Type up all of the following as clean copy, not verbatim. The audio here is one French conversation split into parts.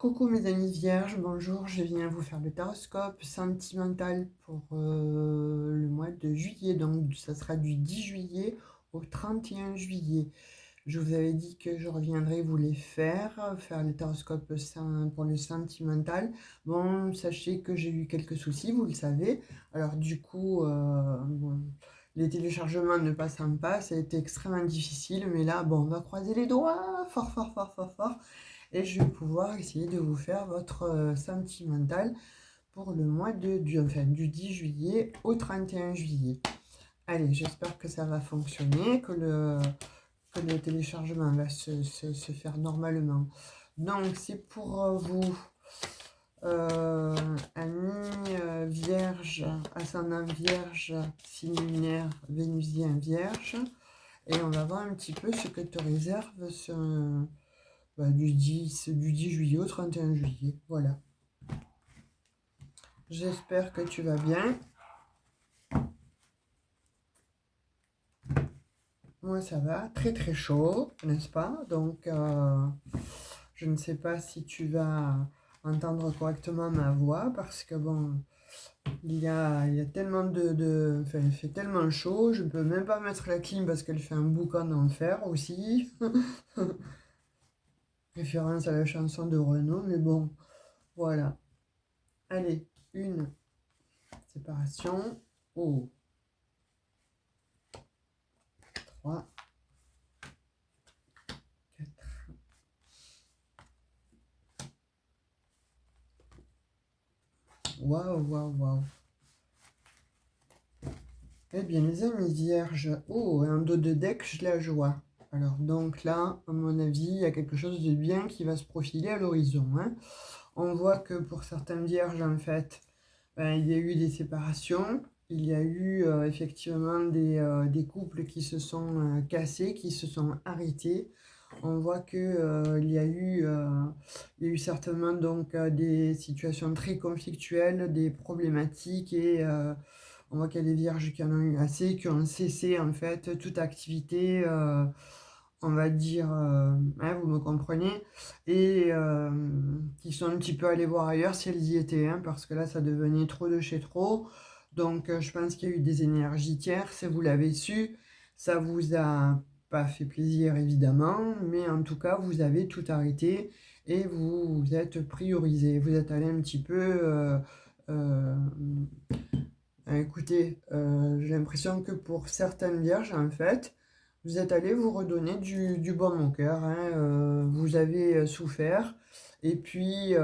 Coucou mes amis vierges, bonjour, je viens vous faire le taroscope sentimental pour le mois de juillet, donc ça sera du 10 juillet au 31 juillet. Je vous avais dit que je reviendrai vous les faire les taroscopes pour le sentimental. Bon, sachez que j'ai eu quelques soucis, vous le savez, alors du coup, bon, les téléchargements ne passant pas, ça a été extrêmement difficile, mais là, bon, on va croiser les doigts fort, fort, fort, fort, fort. Et je vais pouvoir essayer de vous faire votre sentimental pour le mois du 10 juillet au 31 juillet. Allez, j'espère que ça va fonctionner, que le téléchargement va se faire normalement. Donc, c'est pour vous, amis vierge, ascendant vierge, signe lunaire, vénusien vierge. Et on va voir un petit peu ce que te réserve du 10 juillet au 31 juillet. Voilà. J'espère que tu vas bien. Moi, ça va. Très, très chaud, n'est-ce pas? Donc, je ne sais pas si tu vas entendre correctement ma voix parce que, bon, il y a tellement enfin, il fait tellement chaud. Je ne peux même pas mettre la clim parce qu'elle fait un boucan d'enfer aussi. Référence à la chanson de Renaud, mais bon, voilà. Allez, une séparation. Oh, 3, 4. Waouh, waouh, waouh. Eh bien, les amis vierges, oh, un dos de deck, je la joie. Alors, donc là, à mon avis, il y a quelque chose de bien qui va se profiler à l'horizon, hein. On voit que pour certaines vierges, en fait, ben, il y a eu des séparations, il y a eu effectivement des couples qui se sont cassés, qui se sont arrêtés. On voit que il y a eu certainement donc des situations très conflictuelles, des problématiques et on voit qu'il y a des vierges qui en ont eu assez, qui ont cessé en fait toute activité, on va dire, hein, vous me comprenez, et qui sont un petit peu allées voir ailleurs si elles y étaient, hein, parce que là ça devenait trop de chez trop. Donc je pense qu'il y a eu des énergies tierces, vous l'avez su, ça vous a pas fait plaisir évidemment, mais en tout cas vous avez tout arrêté et vous vous êtes priorisé, vous êtes allé un petit peu... euh, écoutez, j'ai l'impression que pour certaines vierges, en fait, vous êtes allé vous redonner du baume au cœur, hein, vous avez souffert, et puis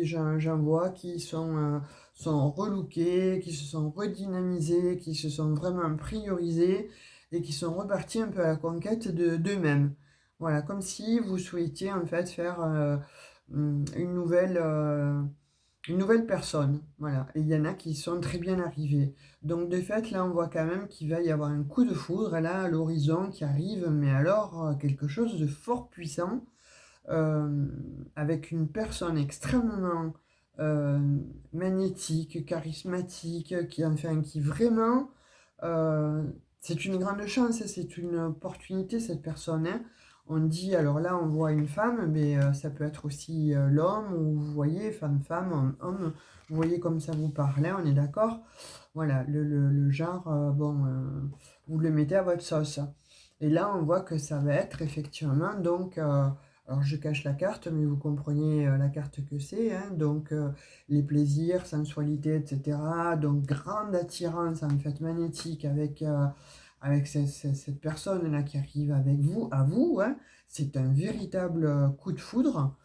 j'en vois qui sont relookés, qui se sont redynamisés, qui se sont vraiment priorisés et qui sont repartis un peu à la conquête d'eux-mêmes. Voilà, comme si vous souhaitiez en fait faire une nouvelle personne, voilà. Et il y en a qui sont très bien arrivés. Donc de fait, là, on voit quand même qu'il va y avoir un coup de foudre, là, à l'horizon qui arrive, mais alors quelque chose de fort puissant, euh, avec une personne extrêmement euh, magnétique, charismatique, qui vraiment, euh, c'est une grande chance, c'est une opportunité, cette personne, hein. On dit, alors là, on voit une femme, mais ça peut être aussi l'homme, ou vous voyez, femme, homme, vous voyez comme ça vous parlez, on est d'accord? Voilà, le genre, vous le mettez à votre sauce. Et là, on voit que ça va être effectivement, donc, alors je cache la carte, mais vous comprenez la carte que c'est, hein, donc les plaisirs, sensualité, etc. Donc, grande attirance, en fait, magnétique avec cette personne-là qui arrive avec vous, à vous, hein. C'est un véritable coup de foudre,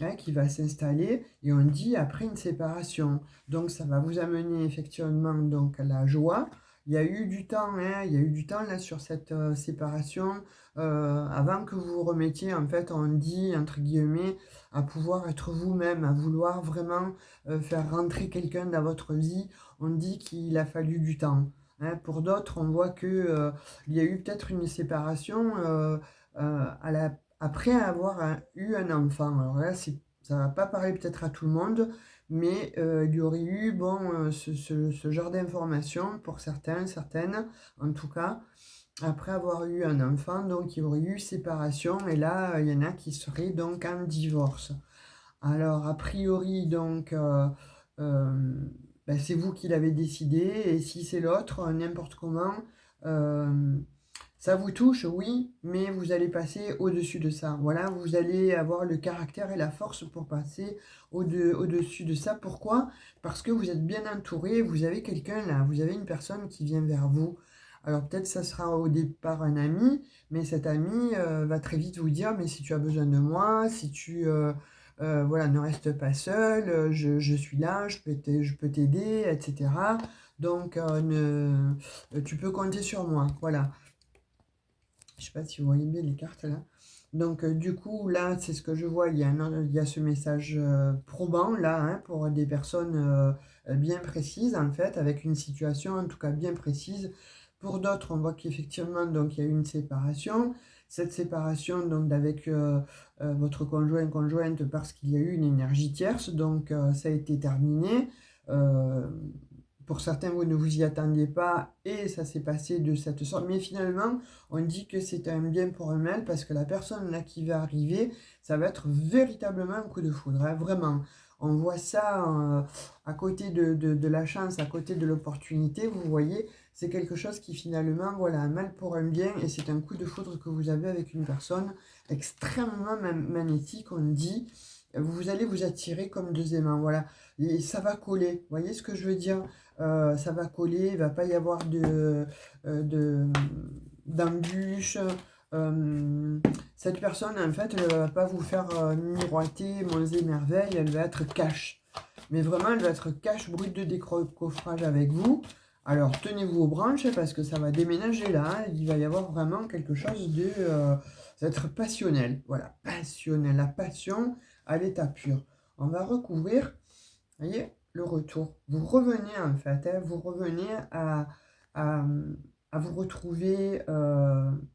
hein, qui va s'installer et on dit après une séparation. Donc ça va vous amener effectivement donc à la joie. Il y a eu du temps, hein, il y a eu du temps là sur cette séparation avant que vous vous remettiez, en fait, on dit entre guillemets, à pouvoir être vous-même, à vouloir vraiment faire rentrer quelqu'un dans votre vie. On dit qu'il a fallu du temps, hein. Pour d'autres, on voit que il y a eu peut-être une séparation après avoir eu un enfant. Alors là, ça va pas parler peut-être à tout le monde, mais il y aurait eu bon, ce genre d'informations pour certains, certaines, en tout cas, après avoir eu un enfant, donc il y aurait eu séparation, et là, il y en a qui seraient donc en divorce. Alors, a priori, donc, c'est vous qui l'avez décidé, et si c'est l'autre, n'importe comment, euh, ça vous touche, oui, mais vous allez passer au-dessus de ça. Voilà, vous allez avoir le caractère et la force pour passer au-dessus de ça. Pourquoi? Parce que vous êtes bien entouré, vous avez quelqu'un là, vous avez une personne qui vient vers vous. Alors peut-être ça sera au départ un ami, mais cet ami va très vite vous dire, mais si tu as besoin de moi, si tu voilà, ne reste pas seul, je suis là, je peux t'aider, etc. Donc tu peux compter sur moi. Voilà. Je sais pas si vous voyez bien les cartes là. Donc du coup là c'est ce que je vois, il y a ce message probant là hein, pour des personnes bien précises en fait, avec une situation en tout cas bien précise. Pour d'autres on voit qu'effectivement donc il y a eu une séparation. Cette séparation donc avec votre conjoint conjointe parce qu'il y a eu une énergie tierce, donc ça a été terminé. Euh, pour certains, vous ne vous y attendiez pas et ça s'est passé de cette sorte. Mais finalement, on dit que c'est un bien pour un mal parce que la personne là qui va arriver, ça va être véritablement un coup de foudre, hein, vraiment. On voit ça à côté de la chance, à côté de l'opportunité, vous voyez, c'est quelque chose qui finalement, voilà, un mal pour un bien et c'est un coup de foudre que vous avez avec une personne extrêmement magnétique, on dit. Vous allez vous attirer comme deux aimants, voilà. Et ça va coller, vous voyez ce que je veux dire? Ça va coller, il ne va pas y avoir de, d'embûches. Euh, cette personne, en fait, elle ne va pas vous faire miroiter monts et merveilles, elle va être cash. Mais vraiment, elle va être cash brut de décoffrage avec vous. Alors, tenez-vous aux branches parce que ça va déménager là, hein. Il va y avoir vraiment quelque chose de... ça va être passionnel. Voilà, passionnel. La passion à l'état pur. On va recouvrir, vous voyez, le retour. Vous revenez en fait, hein, vous revenez à, à vous retrouver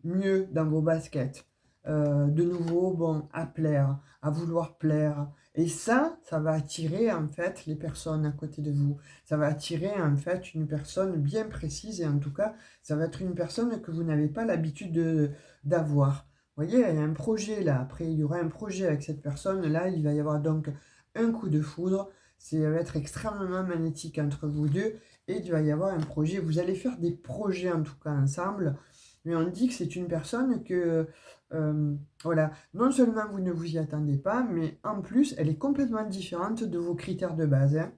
mieux dans vos baskets. De nouveau, bon, à plaire, à vouloir plaire. Et ça va attirer en fait les personnes à côté de vous. Ça va attirer en fait une personne bien précise et en tout cas, ça va être une personne que vous n'avez pas l'habitude d'avoir. Vous voyez, il y a un projet là. Après, il y aura un projet avec cette personne. Là, il va y avoir donc un coup de foudre. Ça va être extrêmement magnétique entre vous deux et il va y avoir un projet. Vous allez faire des projets en tout cas ensemble, mais on dit que c'est une personne que, voilà, non seulement vous ne vous y attendez pas, mais en plus elle est complètement différente de vos critères de base, hein.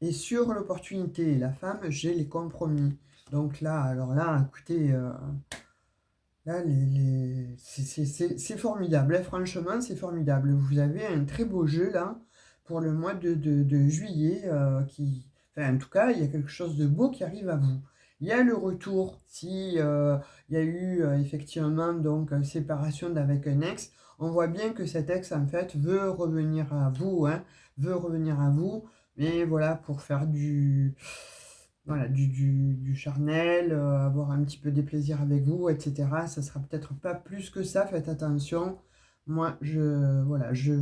Et sur l'opportunité, la femme, j'ai les compromis. Donc là, alors là, écoutez, là, c'est formidable, hein, franchement, c'est formidable. Vous avez un très beau jeu là pour le mois de juillet qui, enfin, en tout cas, il y a quelque chose de beau qui arrive à vous. Il y a le retour, si il y a eu effectivement donc séparation d'avec un ex, on voit bien que cet ex en fait veut revenir à vous, hein, veut revenir à vous, mais voilà pour faire du voilà, du charnel, avoir un petit peu des plaisirs avec vous, etc. Ça sera peut-être pas plus que ça, faites attention. Moi, voilà, je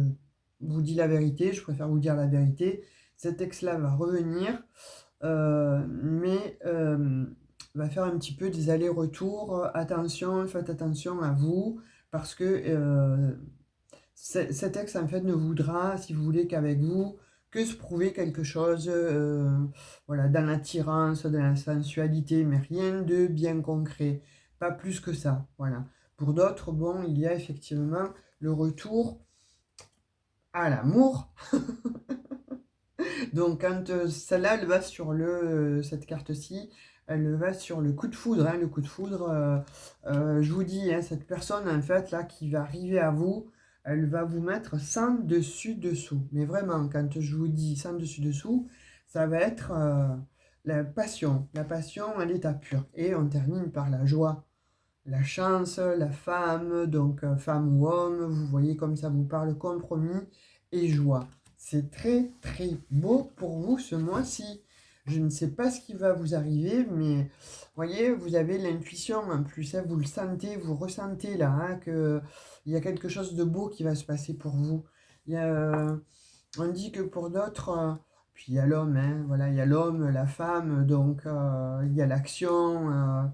vous dis la vérité, je préfère vous dire la vérité. Cet ex-là va revenir, mais va faire un petit peu des allers-retours. Attention, faites attention à vous, parce que cet ex, en fait, ne voudra, si vous voulez, qu'avec vous, que se prouver quelque chose, voilà, dans l'attirance, dans la sensualité, mais rien de bien concret. Pas plus que ça, voilà. Pour d'autres, bon, il y a effectivement le retour à l'amour. Donc, quand celle-là, elle va sur cette carte-ci, elle va sur le coup de foudre, hein, le coup de foudre, je vous dis, hein, cette personne, en fait, là, qui va arriver à vous, elle va vous mettre sans dessus-dessous. Mais vraiment, quand je vous dis sans dessus-dessous, ça va être la passion à l'état pur. Et on termine par la joie, la chance, la femme, donc femme ou homme, vous voyez comme ça vous parle compromis et joie. C'est très très beau pour vous ce mois-ci. Je ne sais pas ce qui va vous arriver, mais voyez, vous avez l'intuition en plus, hein, vous le sentez, vous ressentez là, hein, que il y a quelque chose de beau qui va se passer pour vous. Il y a, on dit que pour d'autres, puis il y a l'homme, hein, voilà, il y a l'homme, la femme, donc il y a l'action.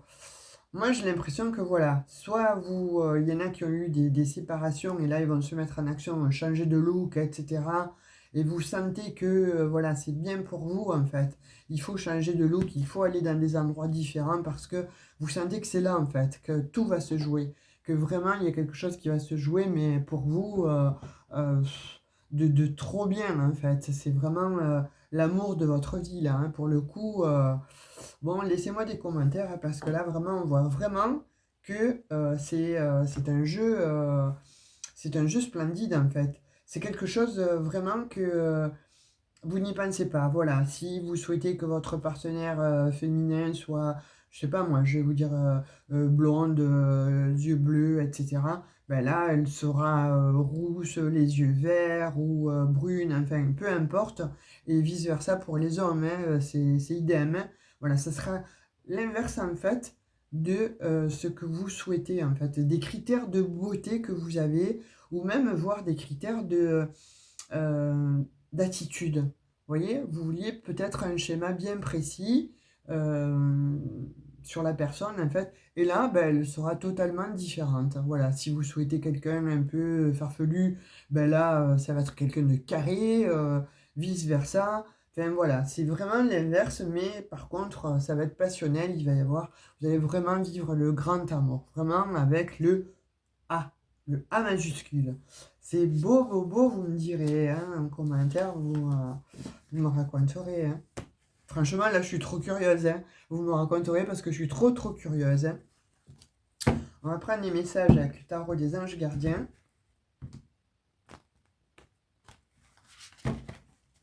Moi, j'ai l'impression que voilà, soit vous, il y en a qui ont eu des séparations et là, ils vont se mettre en action, changer de look, etc. Et vous sentez que voilà, c'est bien pour vous en fait. Il faut changer de look, il faut aller dans des endroits différents parce que vous sentez que c'est là en fait, que tout va se jouer, que vraiment il y a quelque chose qui va se jouer, mais pour vous, euh, de trop bien en fait. C'est vraiment l'amour de votre vie là, hein. Pour le coup. Bon, laissez-moi des commentaires hein, parce que là, vraiment, on voit vraiment que c'est un jeu splendide en fait. C'est quelque chose vraiment que vous n'y pensez pas. Voilà, si vous souhaitez que votre partenaire féminin soit, je sais pas moi, je vais vous dire blonde, yeux bleus, etc. Ben là, elle sera rousse, les yeux verts ou brune, enfin, peu importe. Et vice-versa pour les hommes, hein, c'est idem, hein. Voilà, ça sera l'inverse en fait de ce que vous souhaitez en fait, des critères de beauté que vous avez, ou même voir des critères euh, d'attitude. Vous voyez, vous vouliez peut-être un schéma bien précis euh, sur la personne, en fait, et là, ben, elle sera totalement différente. Voilà, si vous souhaitez quelqu'un un peu farfelu, ben là, ça va être quelqu'un de carré, vice-versa. Enfin voilà, c'est vraiment l'inverse, mais par contre, ça va être passionnel, il va y avoir, vous allez vraiment vivre le grand amour, vraiment avec A, le A majuscule. C'est beau, beau, beau, vous me direz, hein, en commentaire, vous me raconterez, hein. Franchement, là, je suis trop curieuse, hein. Vous me raconterez parce que je suis trop, trop curieuse, hein. On va prendre les messages avec le tarot des anges gardiens,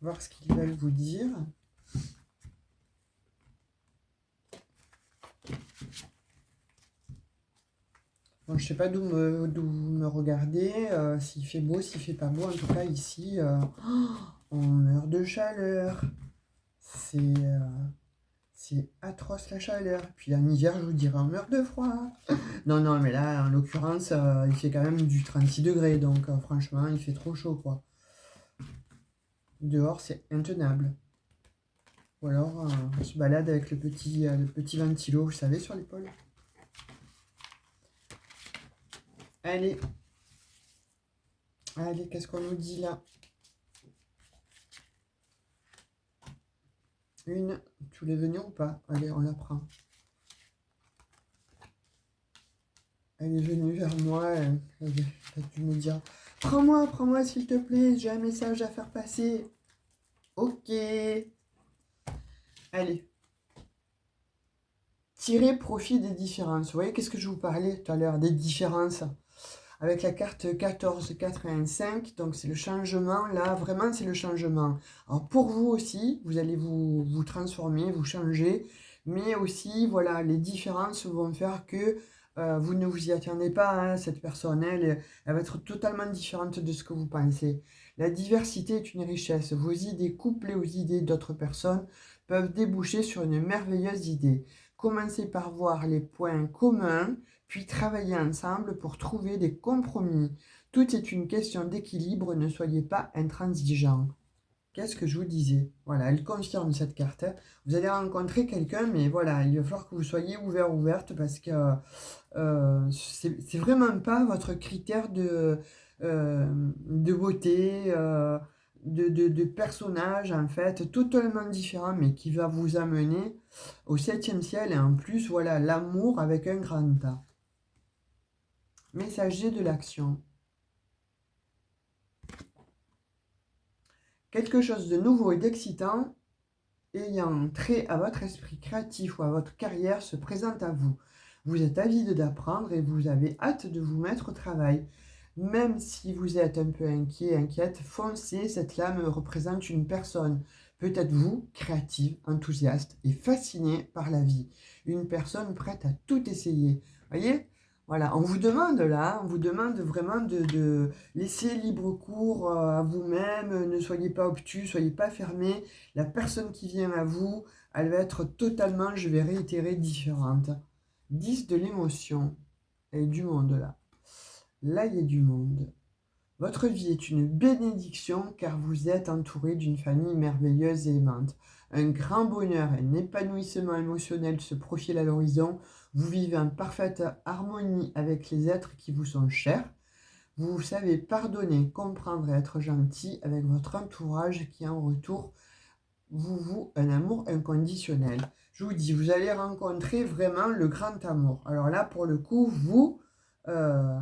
voir ce qu'ils veulent vous dire. Bon, je sais pas d'où vous me regardez, s'il fait beau, s'il fait pas beau. En tout cas, ici, on meurt de chaleur. C'est c'est atroce la chaleur. Puis en hiver, je vous dirais, on meurt de froid. Non, non, mais là, en l'occurrence, il fait quand même du 36 degrés. Donc, franchement, il fait trop chaud, quoi. Dehors, c'est intenable. Ou alors, on se balade avec le petit ventilo, vous savez, sur l'épaule. Allez. Allez, qu'est-ce qu'on nous dit là? Une, tu voulais venir ou pas? Allez, on la prend. Elle est venue vers moi, elle a dû me dire, prends-moi, prends-moi s'il te plaît, j'ai un message à faire passer. Ok. Allez. Tirer profit des différences. Vous voyez, qu'est-ce que je vous parlais tout à l'heure, des différences? Avec la carte 1485, donc c'est le changement, là, vraiment c'est le changement. Alors pour vous aussi, vous allez vous transformer, vous changer, mais aussi, voilà, les différences vont faire que vous ne vous y attendez pas, hein, cette personne, elle va être totalement différente de ce que vous pensez. La diversité est une richesse. Vos idées couplées aux idées d'autres personnes peuvent déboucher sur une merveilleuse idée. Commencez par voir les points communs puis travailler ensemble pour trouver des compromis. Tout est une question d'équilibre, ne soyez pas intransigeants. Qu'est-ce que je vous disais? Voilà, elle confirme cette carte, hein. Vous allez rencontrer quelqu'un, mais voilà, il va falloir que vous soyez ouverte parce que c'est vraiment pas votre critère de beauté, de personnage, en fait, totalement différent, mais qui va vous amener au septième ciel et en plus, voilà, l'amour avec un grand A. Messager de l'action. Quelque chose de nouveau et d'excitant ayant trait à votre esprit créatif ou à votre carrière se présente à vous. Vous êtes avide d'apprendre et vous avez hâte de vous mettre au travail. Même si vous êtes un peu inquiet, inquiète, foncez, cette lame représente une personne. Peut-être vous, créative, enthousiaste et fasciné par la vie. Une personne prête à tout essayer. Voyez? Voilà, on vous demande là, on vous demande vraiment de laisser libre cours à vous-même, ne soyez pas obtus, soyez pas fermés. La personne qui vient à vous, elle va être totalement, je vais réitérer, différente. 10 de l'émotion et du monde là. Là, il y a du monde. Votre vie est une bénédiction car vous êtes entouré d'une famille merveilleuse et aimante. Un grand bonheur et un épanouissement émotionnel se profilent à l'horizon. Vous vivez en parfaite harmonie avec les êtres qui vous sont chers. Vous savez pardonner, comprendre et être gentil avec votre entourage qui en retour vous voue un amour inconditionnel. Je vous dis, vous allez rencontrer vraiment le grand amour. Alors là, pour le coup, euh,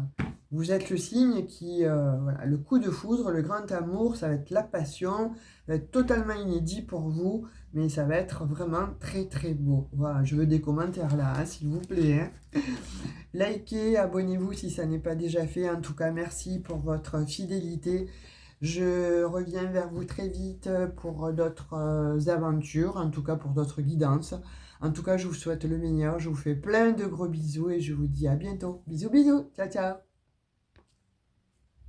vous êtes le signe qui, voilà, le coup de foudre, le grand amour, ça va être la passion, ça va être totalement inédit pour vous, mais ça va être vraiment très très beau. Voilà, je veux des commentaires là, hein, s'il vous plaît, hein. Likez, abonnez-vous si ça n'est pas déjà fait. En tout cas, merci pour votre fidélité. Je reviens vers vous très vite pour d'autres aventures, en tout cas pour d'autres guidances. En tout cas, je vous souhaite le meilleur. Je vous fais plein de gros bisous et je vous dis à bientôt. Bisous, bisous. Ciao, ciao.